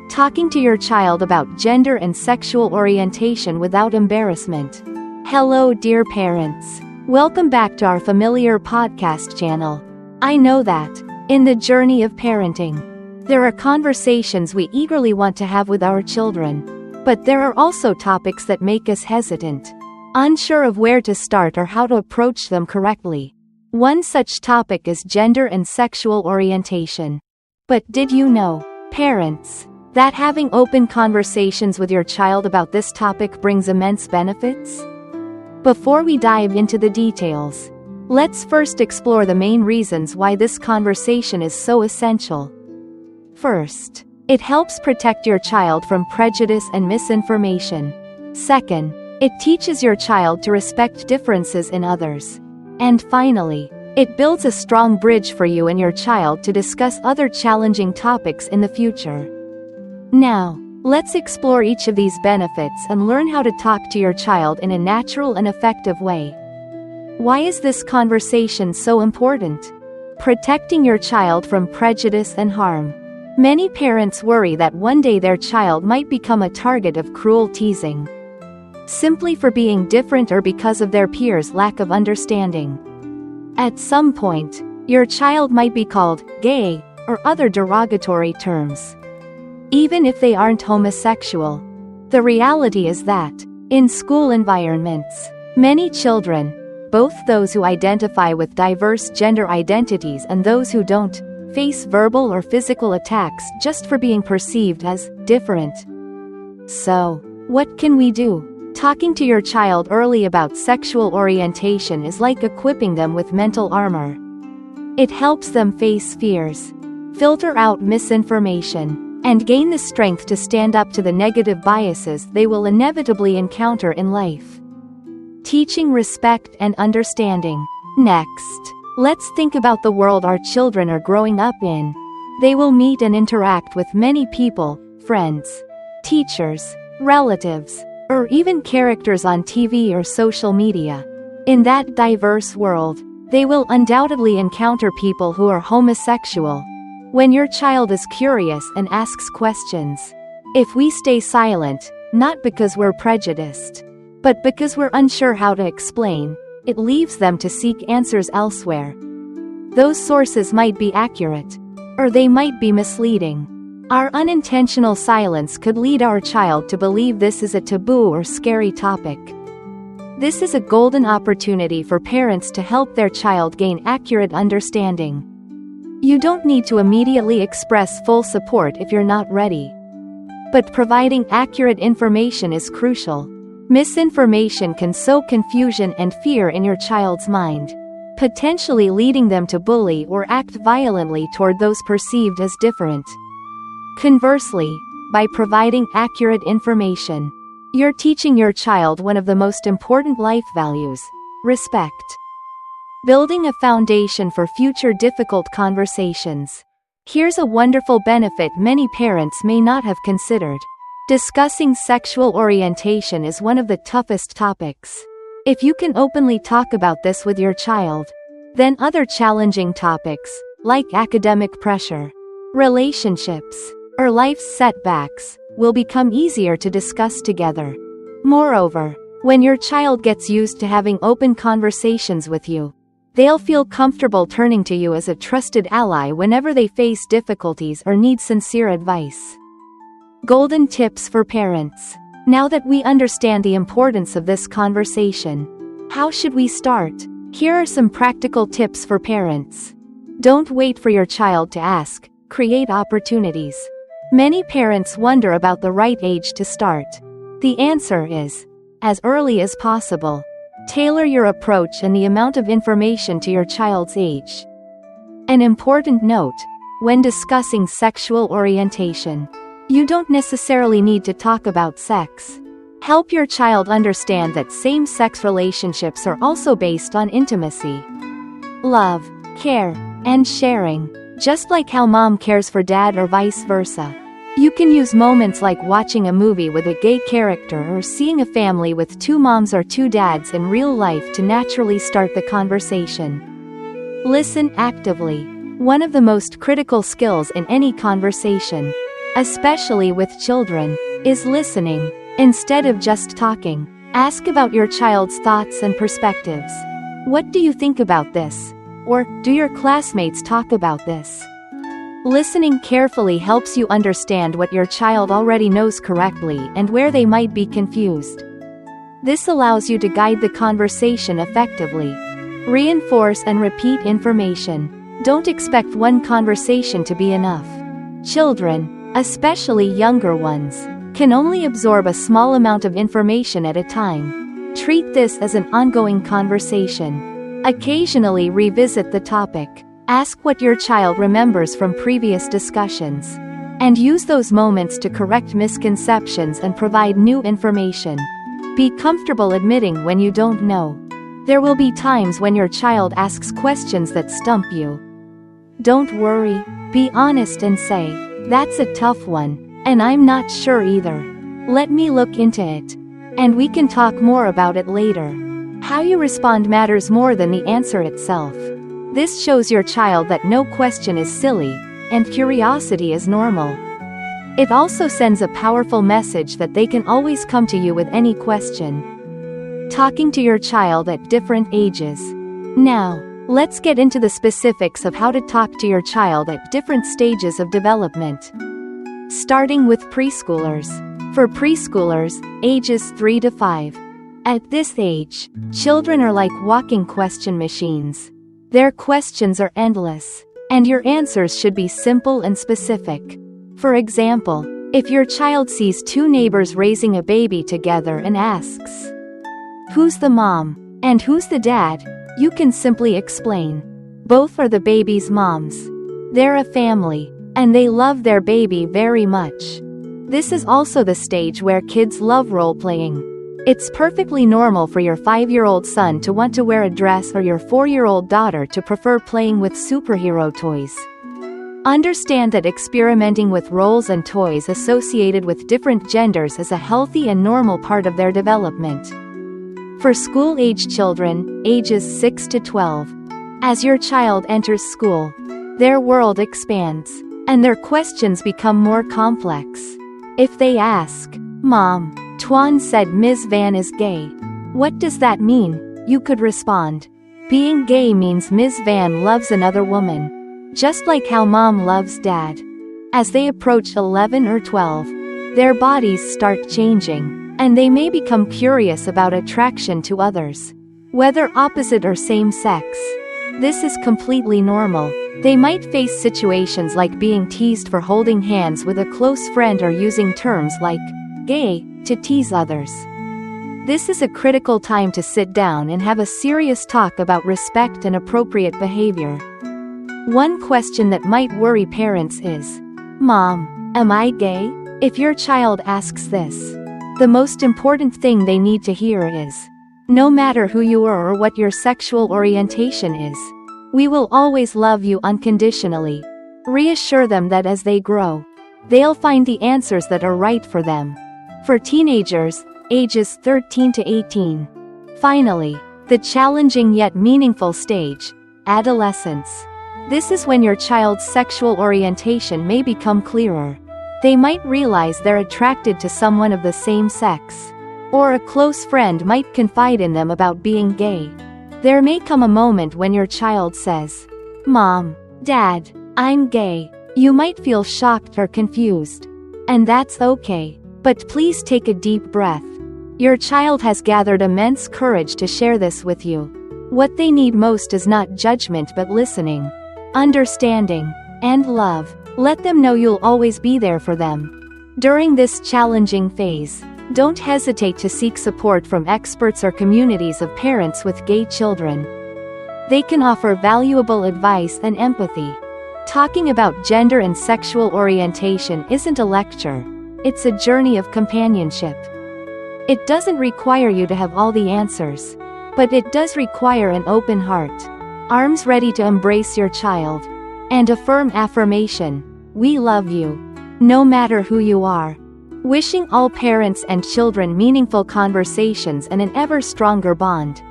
talking to your child about gender and sexual orientation without embarrassment. Hello, dear parents. Welcome back to our familiar podcast channel. I know that, in the journey of parenting, there are conversations we eagerly want to have with our children. But there are also topics that make us hesitant, unsure of where to start or how to approach them correctly. One such topic is gender and sexual orientation. But did you know, parents, that having open conversations with your child about this topic brings immense benefits? Before we dive into the details, let's first explore the main reasons why this conversation is so essential. First, it helps protect your child from prejudice and misinformation. Second, it teaches your child to respect differences in others. And finally, it builds a strong bridge for you and your child to discuss other challenging topics in the future. Now, let's explore each of these benefits and learn how to talk to your child in a natural and effective way. Why is this conversation so important? Protecting your child from prejudice and harm. Many parents worry that one day their child might become a target of cruel teasing, simply for being different or because of their peers' lack of understanding. At some point, your child might be called gay or other derogatory terms, even if they aren't homosexual. The reality is that, in school environments, many children, both those who identify with diverse gender identities and those who don't, face verbal or physical attacks just for being perceived as different. So, what can we do? Talking to your child early about sexual orientation is like equipping them with mental armor. It helps them face fears, filter out misinformation, and gain the strength to stand up to the negative biases they will inevitably encounter in life. Teaching respect and understanding. Next, let's think about the world our children are growing up in. They will meet and interact with many people, friends, teachers, relatives, or even characters on TV or social media. In that diverse world, they will undoubtedly encounter people who are homosexual. When your child is curious and asks questions, if we stay silent, not because we're prejudiced, but because we're unsure how to explain, it leaves them to seek answers elsewhere. Those sources might be accurate, or they might be misleading. Our unintentional silence could lead our child to believe this is a taboo or scary topic. This is a golden opportunity for parents to help their child gain accurate understanding. You don't need to immediately express full support if you're not ready. But providing accurate information is crucial. Misinformation can sow confusion and fear in your child's mind, potentially leading them to bully or act violently toward those perceived as different. Conversely, by providing accurate information, you're teaching your child one of the most important life values: respect. Building a foundation for future difficult conversations. Here's a wonderful benefit many parents may not have considered. Discussing sexual orientation is one of the toughest topics. If you can openly talk about this with your child, then other challenging topics, like academic pressure, relationships, or life's setbacks, will become easier to discuss together. Moreover, when your child gets used to having open conversations with you, they'll feel comfortable turning to you as a trusted ally whenever they face difficulties or need sincere advice. Golden tips for parents. Now that we understand the importance of this conversation, how should we start? Here are some practical tips for parents. Don't wait for your child to ask. Create opportunities. Many parents wonder about the right age to start. The answer is, as early as possible. Tailor your approach and the amount of information to your child's age. An important note: when discussing sexual orientation, you don't necessarily need to talk about sex. Help your child understand that same-sex relationships are also based on intimacy, love, care, and sharing, just like how mom cares for dad or vice versa. You can use moments like watching a movie with a gay character or seeing a family with two moms or two dads in real life to naturally start the conversation. Listen actively. One of the most critical skills in any conversation. especially with children, is listening, instead of just talking. Ask about your child's thoughts and perspectives. What do you think about this? Or, do your classmates talk about this? Listening carefully helps you understand what your child already knows correctly and where they might be confused. This allows you to guide the conversation effectively. Reinforce and repeat information. Don't expect one conversation to be enough. Children, especially younger ones, can only absorb a small amount of information at a time. Treat this as an ongoing conversation. Occasionally revisit the topic. Ask what your child remembers from previous discussions. And use those moments to correct misconceptions and provide new information. Be comfortable admitting when you don't know. There will be times when your child asks questions that stump you. Don't worry, be honest and say, "That's a tough one, and I'm not sure either. Let me look into it. And we can talk more about it later." How you respond matters more than the answer itself. This shows your child that no question is silly, and curiosity is normal. It also sends a powerful message that they can always come to you with any question. Talking to your child at different ages. Now, let's get into the specifics of how to talk to your child at different stages of development. Starting with preschoolers. For preschoolers, ages 3 to 5. At this age, children are like walking question machines. Their questions are endless, and your answers should be simple and specific. For example, if your child sees two neighbors raising a baby together and asks, "Who's the mom? And who's the dad?" you can simply explain, "Both are the baby's moms. They're a family, and they love their baby very much." This is also the stage where kids love role-playing. It's perfectly normal for your 5-year-old son to want to wear a dress or your 4-year-old daughter to prefer playing with superhero toys. Understand that experimenting with roles and toys associated with different genders is a healthy and normal part of their development. For school-age children, ages 6 to 12. As your child enters school, their world expands, and their questions become more complex. If they ask, "Mom, Tuan said Ms. Van is gay. What does that mean?" you could respond, "Being gay means Ms. Van loves another woman. Just like how mom loves dad." As they approach 11 or 12, their bodies start changing, and they may become curious about attraction to others, whether opposite or same sex. This is completely normal. They might face situations like being teased for holding hands with a close friend or using terms like gay to tease others. This is a critical time to sit down and have a serious talk about respect and appropriate behavior. One question that might worry parents is, "Mom, am I gay?" If your child asks this, the most important thing they need to hear is, "No matter who you are or what your sexual orientation is, we will always love you unconditionally." Reassure them that as they grow, they'll find the answers that are right for them. For teenagers, ages 13 to 18. Finally, the challenging yet meaningful stage, adolescence. This is when your child's sexual orientation may become clearer. They might realize they're attracted to someone of the same sex, or a close friend might confide in them about being gay. There may come a moment when your child says, "Mom, Dad, I'm gay." You might feel shocked or confused. And that's okay. But please take a deep breath. Your child has gathered immense courage to share this with you. What they need most is not judgment but listening, understanding, and love. Let them know you'll always be there for them. During this challenging phase, don't hesitate to seek support from experts or communities of parents with gay children. They can offer valuable advice and empathy. Talking about gender and sexual orientation isn't a lecture. It's a journey of companionship. It doesn't require you to have all the answers, but it does require an open heart, arms ready to embrace your child, and a firm affirmation, "We love you, no matter who you are." Wishing all parents and children meaningful conversations and an ever stronger bond.